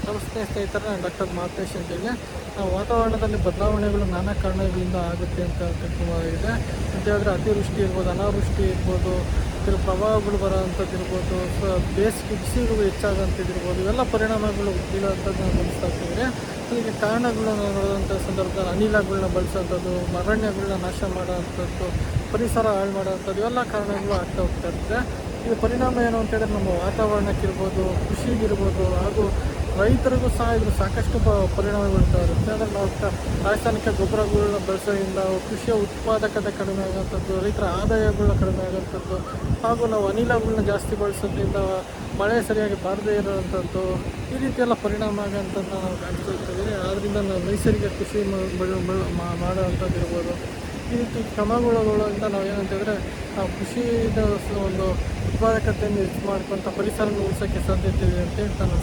ನಮಸ್ತೆ ಸ್ನೇಹಿತರೆ, ನಾನು ಡಾಕ್ಟರ್ ಮಹೇಶ್ ಅಂತೇಳಿ. ವಾತಾವರಣದಲ್ಲಿ ಬದಲಾವಣೆಗಳು ನಾನಾ ಕಾರಣಗಳಿಂದ ಆಗುತ್ತೆ ಅಂತ ಇದೆ. ಅಂತ ಹೇಳಿದ್ರೆ ಅತಿವೃಷ್ಟಿ ಇರ್ಬೋದು, ಅನಾವೃಷ್ಟಿ ಇರ್ಬೋದು, ಇದರ ಪ್ರವಾಹಗಳು ಬರೋವಂಥದ್ದು ಇರ್ಬೋದು, ಬೇಸಿಗೆ ಬಿಸಿಲು ಹೆಚ್ಚಾಗೋಂಥದ್ದು ಇರ್ಬೋದು. ಇವೆಲ್ಲ ಪರಿಣಾಮಗಳು ಬೀಳೋವಂಥದ್ದು ನಾವು ಗಮನಿಸ್ತಾ ಇರ್ತೀವಿ. ಇದಕ್ಕೆ ಕಾರಣಗಳನ್ನ ನೋಡುವಂಥ ಸಂದರ್ಭದಲ್ಲಿ ಅನಿಲಗಳನ್ನ ಬಳಸೋಂಥದ್ದು, ಅರಣ್ಯಗಳನ್ನ ನಾಶ ಮಾಡೋವಂಥದ್ದು, ಪರಿಸರ ಹಾಳು ಮಾಡೋವಂಥದ್ದು ಇವೆಲ್ಲ ಕಾರಣಗಳು ಆಗ್ತಾ ಹೋಗ್ತಾ ಇರ್ತದೆ. ಇದು ಪರಿಣಾಮ ಏನು ಅಂತೇಳಿದ್ರೆ ನಮ್ಮ ವಾತಾವರಣಕ್ಕಿರ್ಬೋದು, ಕೃಷಿಗಿರ್ಬೋದು ಹಾಗೂ ರೈತರಿಗೂ ಸಹ ಇದ್ರ ಸಾಕಷ್ಟು ಪರಿಣಾಮ ಬೀಳ್ತಾ ಇರುತ್ತೆ. ಅಂದರೆ ನಾವು ರಾಸಾಯನಿಕ ಗೊಬ್ಬರಗಳನ್ನ ಬಳಸೋದ್ರಿಂದ ಕೃಷಿಯ ಉತ್ಪಾದಕತೆ ಕಡಿಮೆ ಆಗೋಂಥದ್ದು, ರೈತರ ಆದಾಯಗಳನ್ನ ಕಡಿಮೆ ಆಗೋಂಥದ್ದು, ಹಾಗೂ ನಾವು ಅನಿಲಗಳನ್ನ ಜಾಸ್ತಿ ಬಳಸೋದ್ರಿಂದ ಮಳೆ ಸರಿಯಾಗಿ ಬಾರದೇ ಇರೋವಂಥದ್ದು, ಈ ರೀತಿ ಎಲ್ಲ ಪರಿಣಾಮ ಆಗೋಂಥದ್ದು ನಾವು ಕಾಣ್ತಾ ಇರ್ತೀವಿ. ಆದ್ದರಿಂದ ನಾವು ನೈಸರ್ಗಿಕ ಕೃಷಿ ಮಾಡೋವಂಥದ್ದು ಇರ್ಬೋದು. ಈ ರೀತಿ ಕ್ರಮಗಳಿಂದ ನಾವು ಏನಂತಂದರೆ ನಾವು ಕೃಷಿದ ಒಂದು ಉತ್ಪಾದಕತೆಯನ್ನು ಹೆಚ್ಚು ಮಾಡ್ಕೊತ ಪರಿಸರನ ಉಳಿಸೋಕ್ಕೆ ಸಾಧ್ಯತೆ ಇದೆ ಅಂತೇಳಿ ನಾನು